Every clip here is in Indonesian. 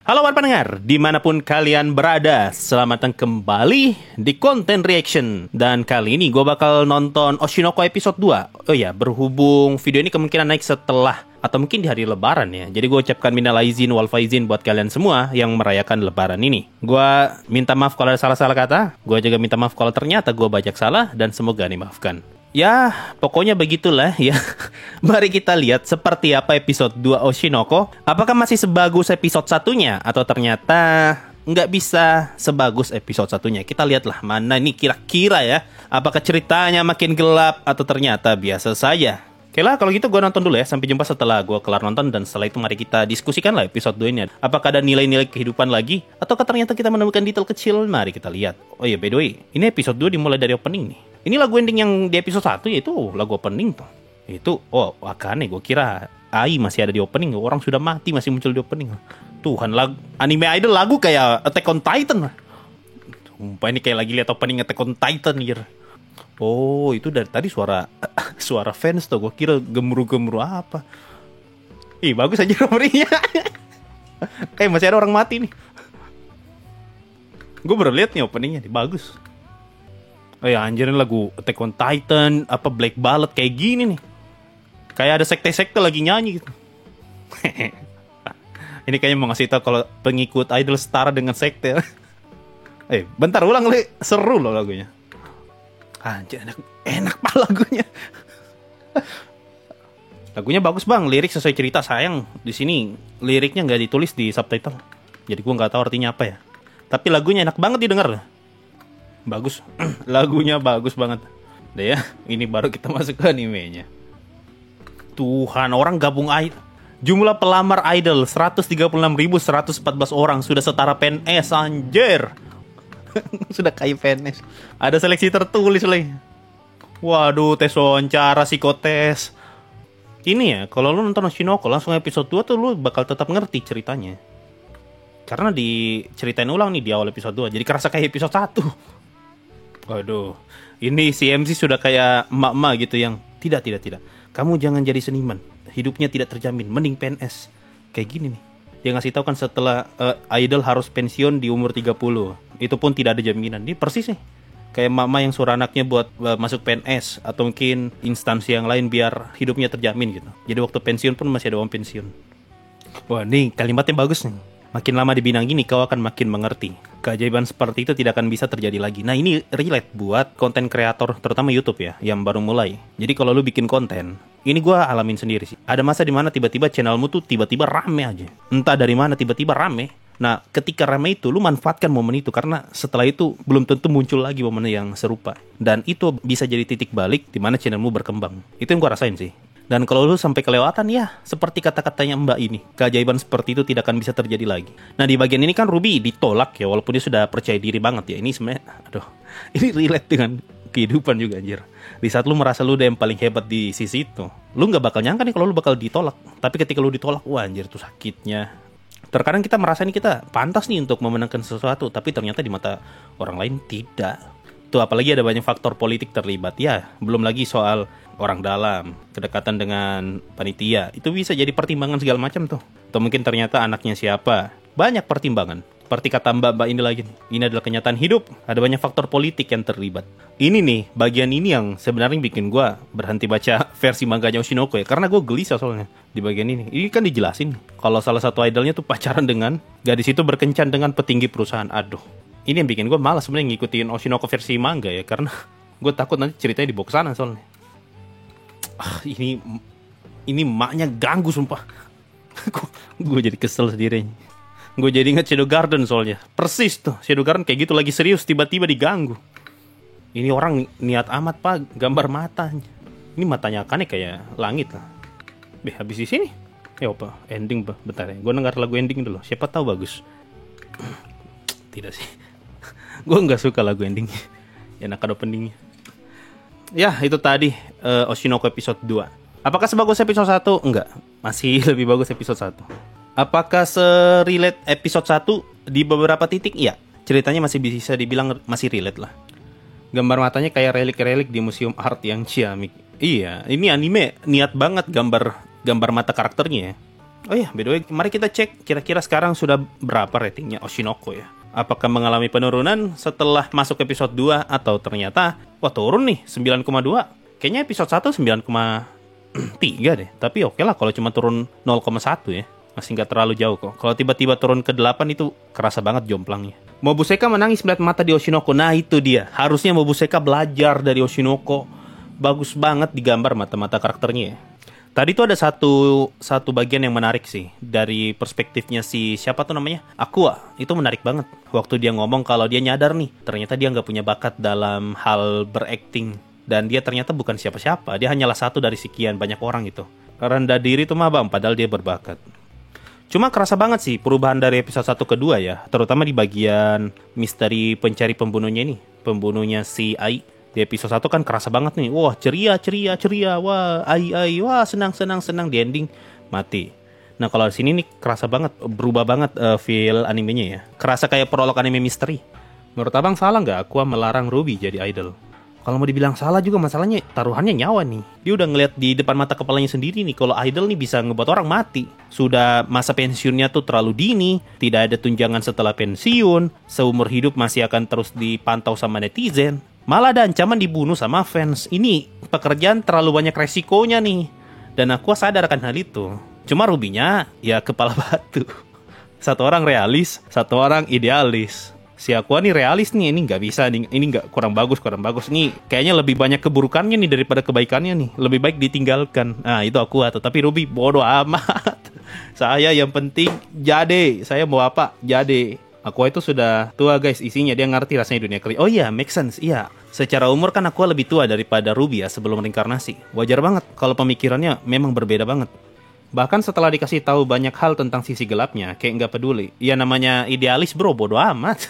Halo para pendengar, dimanapun kalian berada, selamat datang kembali di konten reaction. Dan kali ini gue bakal nonton Oshinoko episode 2. Oh ya, berhubung video ini kemungkinan naik setelah atau mungkin di hari lebaran ya. Jadi gue ucapkan minal aizin wal faizin buat kalian semua yang merayakan lebaran ini. Gue minta maaf kalau ada salah-salah kata. Gue juga minta maaf kalau ternyata gue bajak salah dan semoga dimaafkan. Ya, pokoknya begitulah ya. Mari kita lihat seperti apa episode 2 Oshinoko. Apakah masih sebagus episode satunya? Atau ternyata nggak bisa sebagus episode satunya? Kita lihatlah mana nih kira-kira ya. Apakah ceritanya makin gelap atau ternyata biasa saja? Oke lah, kalau gitu gue nonton dulu ya. Sampai jumpa setelah gue kelar nonton. Dan setelah itu mari kita diskusikan lah episode 2 ini. Apakah ada nilai-nilai kehidupan lagi? Ataukah ternyata kita menemukan detail kecil? Mari kita lihat. Oh iya, by the way, ini episode 2 dimulai dari opening nih. Ini lagu ending yang di episode 1 yaitu lagu opening tuh. Itu, Akane, gue kira Ai masih ada di opening. Orang sudah mati masih muncul di opening. Tuhan, anime idol lagu kayak Attack on Titan. Sumpah ini kayak lagi lihat opening Attack on Titan gitu. Oh, itu dari tadi suara fans tuh. Gue kira gemuruh-gemuruh apa. Ih, bagus aja openingnya. Kayak masih ada orang mati nih. Gue baru lihat nih openingnya nih, bagus. Oh ya, anjir, ini lagu Attack on Titan, apa Black Ballad kayak gini nih. Kayak ada sekte-sekte lagi nyanyi gitu. Ini kayaknya mau ngasih tau kalau pengikut idol setara dengan sekte. Bentar, ulang li. Seru loh lagunya. Anjir, enak pak lagunya. Lagunya bagus bang, lirik sesuai cerita. Sayang di sini liriknya nggak ditulis di subtitle. Jadi gue nggak tahu artinya apa ya. Tapi lagunya enak banget didengar. Bagus, lagunya bagus banget. Udah ya, ini baru kita masuk ke animenya. Tuhan, orang gabung idol. Jumlah pelamar idol 136.114 orang. Sudah setara PNS, anjir. Sudah kayak PNS. Ada seleksi tertulis lagi. Waduh, tes wawancara, psikotes. Ini ya, kalau lu nonton Oshinoko langsung episode 2 tuh lu bakal tetap ngerti ceritanya. Karena diceritain ulang nih di awal episode 2. Jadi kerasa kayak episode 1. Waduh, ini si MC sudah kayak emak-emak gitu yang tidak. Kamu jangan jadi seniman, hidupnya tidak terjamin, mending PNS. Kayak gini nih. Dia ngasih tahu kan setelah idol harus pensiun di umur 30. Itu pun tidak ada jaminan. Ini persis nih. Kayak emak-emak yang suruh anaknya buat masuk PNS atau mungkin instansi yang lain biar hidupnya terjamin gitu. Jadi waktu pensiun pun masih ada uang pensiun. Wah, nih kalimatnya bagus nih. Makin lama di bidang ini kau akan makin mengerti. Keajaiban seperti itu tidak akan bisa terjadi lagi. Nah, ini relate buat konten kreator, terutama YouTube ya, yang baru mulai. Jadi kalau lu bikin konten, ini gue alamin sendiri sih. Ada masa dimana tiba-tiba channelmu tuh tiba-tiba rame aja. Entah dari mana tiba-tiba rame. Nah, ketika rame itu, lu manfaatkan momen itu. Karena setelah itu belum tentu muncul lagi momen yang serupa. Dan itu bisa jadi titik balik dimana channelmu berkembang. Itu yang gue rasain sih. Dan kalau lu sampai kelewatan ya, seperti kata-katanya Mbak ini, keajaiban seperti itu tidak akan bisa terjadi lagi. Nah, di bagian ini kan Ruby ditolak ya, walaupun dia sudah percaya diri banget ya. Ini sebenarnya, ini relate dengan kehidupan juga anjir. Di saat lu merasa lu udah yang paling hebat di sisi itu, lu gak bakal nyangka nih kalau lu bakal ditolak. Tapi ketika lu ditolak, wah anjir tuh sakitnya. Terkadang kita merasa nih kita pantas nih untuk memenangkan sesuatu, tapi ternyata di mata orang lain tidak. Tuh apalagi ada banyak faktor politik terlibat ya, belum lagi soal orang dalam, kedekatan dengan panitia, itu bisa jadi pertimbangan segala macam tuh. Atau mungkin ternyata anaknya siapa, banyak pertimbangan. Seperti kata mbak-mbak ini lagi, ini adalah kenyataan hidup, ada banyak faktor politik yang terlibat. Ini nih, bagian ini yang sebenarnya bikin gue berhenti baca versi manganya Oshinoko ya, karena gue gelisah soalnya di bagian ini. Ini kan dijelasin, kalau salah satu idolnya tuh pacaran dengan gadis itu berkencan dengan petinggi perusahaan. Aduh, ini yang bikin gue malas sebenarnya ngikutin Oshinoko versi manga ya, karena gue takut nanti ceritanya dibawa ke sana soalnya. Ini maknya ganggu sumpah. Gue jadi kesel sendiri. Gue jadi ingat Shadow Garden soalnya. Persis tuh, Shadow Garden kayak gitu lagi serius tiba-tiba diganggu. Ini orang niat amat pak, gambar matanya. Ini matanya Akane kayak langit lah. Habis di sini. Apa? Ending bentar ya. Gue denger lagu ending dulu. Siapa tahu bagus. Tidak sih. Gue nggak suka lagu endingnya. Enak ada openingnya. Ya, itu tadi Oshinoko episode 2. Apakah sebagus episode 1? Enggak. Masih lebih bagus episode 1. Apakah se-relate episode 1 di beberapa titik? Iya. Ceritanya masih bisa dibilang masih relate lah. Gambar matanya kayak relik-relik di museum art yang ciamik. Iya, ini anime niat banget gambar mata karakternya ya. Oh iya, by the way, mari kita cek kira-kira sekarang sudah berapa ratingnya Oshinoko ya. Apakah mengalami penurunan setelah masuk episode 2 atau ternyata wah turun nih 9,2. Kayaknya episode 1 9,3 deh. Tapi oke lah kalau cuma turun 0,1 ya. Masih nggak terlalu jauh kok. Kalau tiba-tiba turun ke 8 itu kerasa banget jomplangnya. Mobuseka menangis melihat mata di Oshinoko. Nah itu dia. Harusnya Mobuseka belajar dari Oshinoko. Bagus banget digambar mata-mata karakternya ya. Tadi tuh ada satu bagian yang menarik sih. Dari perspektifnya si siapa tuh namanya? Aqua. Itu menarik banget. Waktu dia ngomong kalau dia nyadar nih. Ternyata dia nggak punya bakat dalam hal berakting. Dan dia ternyata bukan siapa-siapa. Dia hanyalah satu dari sekian banyak orang gitu. Rendah diri tuh mah bang. Padahal dia berbakat. Cuma kerasa banget sih perubahan dari episode 1 ke 2 ya. Terutama di bagian misteri pencari pembunuhnya ini. Pembunuhnya si Ai. Di episode 1 kan kerasa banget nih. Wah ceria. Wah Ai. Wah senang. Di ending mati. Nah kalau di sini nih kerasa banget. Berubah banget feel animenya ya. Kerasa kayak prolog anime misteri. Menurut abang salah nggak Aqua melarang Ruby jadi idol? Kalau mau dibilang salah juga masalahnya taruhannya nyawa nih. Dia udah ngeliat di depan mata kepalanya sendiri nih. Kalau idol nih bisa ngebuat orang mati. Sudah masa pensiunnya tuh terlalu dini. Tidak ada tunjangan setelah pensiun. Seumur hidup masih akan terus dipantau sama netizen. Malah ada ancaman dibunuh sama fans. Ini pekerjaan terlalu banyak resikonya nih. Dan aku sadar akan hal itu. Cuma Rubinya ya kepala batu. Satu orang realis, satu orang idealis. Si Aqua nih realis nih, ini nggak bisa, ini nggak kurang bagus. Nih kayaknya lebih banyak keburukannya nih daripada kebaikannya nih. Lebih baik ditinggalkan. Nah itu Aqua tuh, tapi Ruby bodoh amat. Saya yang penting jade. Saya mau apa? Jade. Aqua itu sudah tua guys, isinya dia ngerti rasanya dunia kerja. Oh iya, make sense. Iya. Secara umur kan Aqua lebih tua daripada Ruby ya sebelum reinkarnasi. Wajar banget kalau pemikirannya memang berbeda banget. Bahkan setelah dikasih tahu banyak hal tentang sisi gelapnya, kayak nggak peduli. Ya namanya idealis bro, bodoh amat.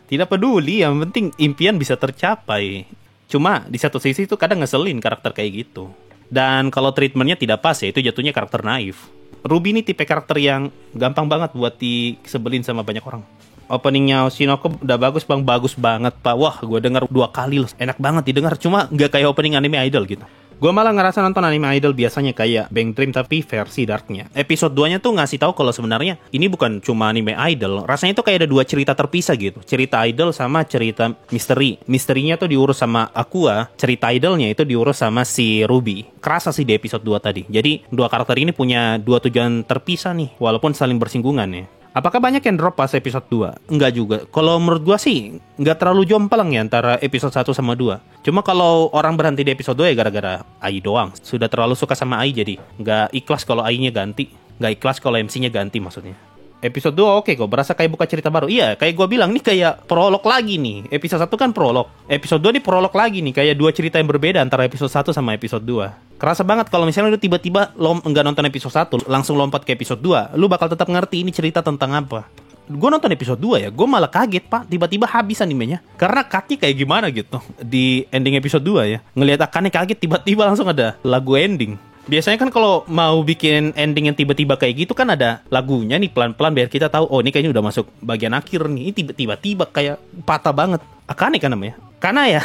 Tidak peduli, yang penting impian bisa tercapai. Cuma di satu sisi itu kadang ngeselin karakter kayak gitu. Dan kalau treatmentnya tidak pas ya, itu jatuhnya karakter naif. Ruby ini tipe karakter yang gampang banget buat disebelin sama banyak orang. Openingnya Oshinoko udah bagus bang, bagus banget pak. Wah gue denger 2 kali loh, enak banget didengar. Cuma nggak kayak opening anime idol gitu. Gue malah ngerasa nonton anime idol biasanya kayak Bang Dream tapi versi darknya. Episode 2-nya tuh ngasih tahu kalau sebenarnya ini bukan cuma anime idol. Rasanya tuh kayak ada 2 cerita terpisah gitu. Cerita idol sama cerita misteri. Misterinya tuh diurus sama Aqua, cerita idolnya itu diurus sama si Ruby. Kerasa sih di episode 2 tadi. Jadi 2 karakter ini punya 2 tujuan terpisah nih, walaupun saling bersinggungan ya. Apakah banyak yang drop pas episode 2? Enggak juga. Kalau menurut gua sih enggak terlalu jomplang ya antara episode 1 sama 2. Cuma kalau orang berhenti di episode 2 ya gara-gara Ai doang. Sudah terlalu suka sama Ai jadi enggak ikhlas kalau Ai-nya ganti. Enggak ikhlas kalau MC-nya ganti maksudnya. Episode 2 oke kok, berasa kayak buka cerita baru. Iya, kayak gua bilang nih kayak prolog lagi nih. Episode 1 kan prolog. Episode 2 nih prolog lagi nih, kayak 2 cerita yang berbeda antara episode 1 sama episode 2. Kerasa banget kalau misalnya lu tiba-tiba nggak nonton episode 1, langsung lompat ke episode 2, lu bakal tetap ngerti ini cerita tentang apa. Gue nonton episode 2 ya, gue malah kaget pak, tiba-tiba habis animenya. Karena Kaki kayak gimana gitu di ending episode 2 ya. Ngelihat Akane kaget, tiba-tiba langsung ada lagu ending. Biasanya kan kalau mau bikin ending yang tiba-tiba kayak gitu kan ada lagunya nih pelan-pelan biar kita tahu oh ini kayaknya udah masuk bagian akhir nih. Ini tiba-tiba kayak patah banget. Akane kan namanya? Kana ya?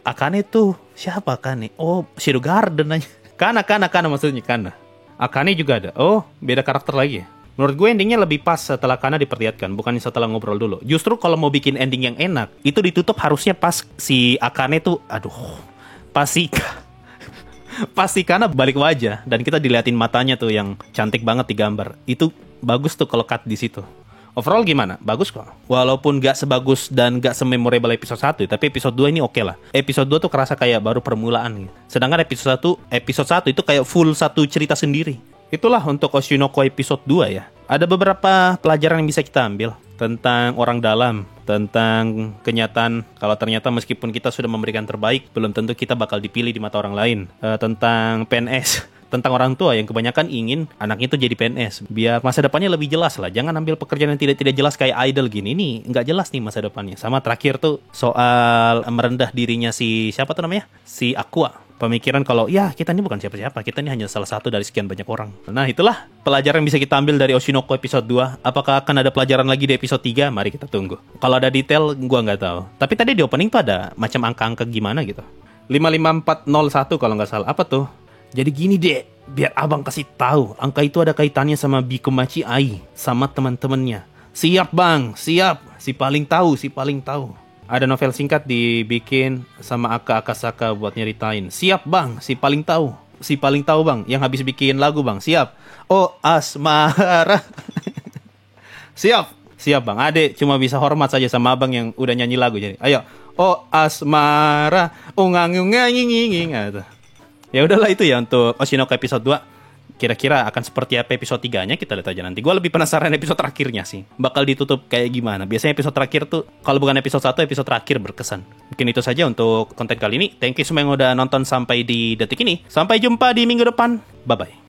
Akane tuh siapa Akane? Oh, Shadow Garden aja. Kana maksudnya Kana. Akane juga ada. Oh, beda karakter lagi ya. Menurut gue endingnya lebih pas setelah Kana diperlihatkan, bukan setelah ngobrol dulu. Justru kalau mau bikin ending yang enak, itu ditutup harusnya pas si Akane tuh, pasti Kana balik wajah dan kita diliatin matanya tuh yang cantik banget di gambar. Itu bagus tuh kalau cut di situ. Overall gimana? Bagus kok. Walaupun gak sebagus dan gak sememorable episode 1, tapi episode 2 ini oke lah. Episode 2 tuh kerasa kayak baru permulaan gitu. Sedangkan episode 1 itu kayak full satu cerita sendiri. Itulah untuk Oshinoko episode 2 ya. Ada beberapa pelajaran yang bisa kita ambil tentang orang dalam, tentang kenyataan kalau ternyata meskipun kita sudah memberikan terbaik, belum tentu kita bakal dipilih di mata orang lain. Tentang PNS, tentang orang tua yang kebanyakan ingin anaknya itu jadi PNS biar masa depannya lebih jelas lah. Jangan ambil pekerjaan yang tidak jelas kayak idol gini. Ini nggak jelas nih masa depannya. Sama terakhir tuh soal merendah dirinya si siapa tuh namanya? Si Aqua. Pemikiran kalau ya kita ini bukan siapa-siapa, kita ini hanya salah satu dari sekian banyak orang. Nah itulah pelajaran yang bisa kita ambil dari Oshinoko episode 2. Apakah akan ada pelajaran lagi di episode 3? Mari kita tunggu. Kalau ada detail gua nggak tahu. Tapi tadi di opening tuh ada macam angka-angka gimana gitu. 55401 kalau nggak salah. Apa tuh? Jadi gini deh, Biar abang kasih tahu, angka itu ada kaitannya sama Bikomachi Ai, sama teman-temannya. Siap bang, siap. Si paling tahu, si paling tahu. Ada novel singkat dibikin sama Aka Akasaka buat nyeritain. Siap bang, si paling tahu. Si paling tahu bang, yang habis bikin lagu bang. Siap. Oh asmara. Siap. Siap bang, Ade cuma bisa hormat saja sama abang yang udah nyanyi lagu. Jadi ayo. Oh asmara, ungang-ungang-nging-nging. Ya udahlah itu ya untuk Oshinoko episode 2. Kira-kira akan seperti apa episode 3-nya, kita lihat aja nanti. Gue lebih penasaran episode terakhirnya sih. Bakal ditutup kayak gimana. Biasanya episode terakhir tuh, kalau bukan episode 1, episode terakhir berkesan. Mungkin itu saja untuk konten kali ini. Thank you semua yang udah nonton sampai di detik ini. Sampai jumpa di minggu depan. Bye-bye.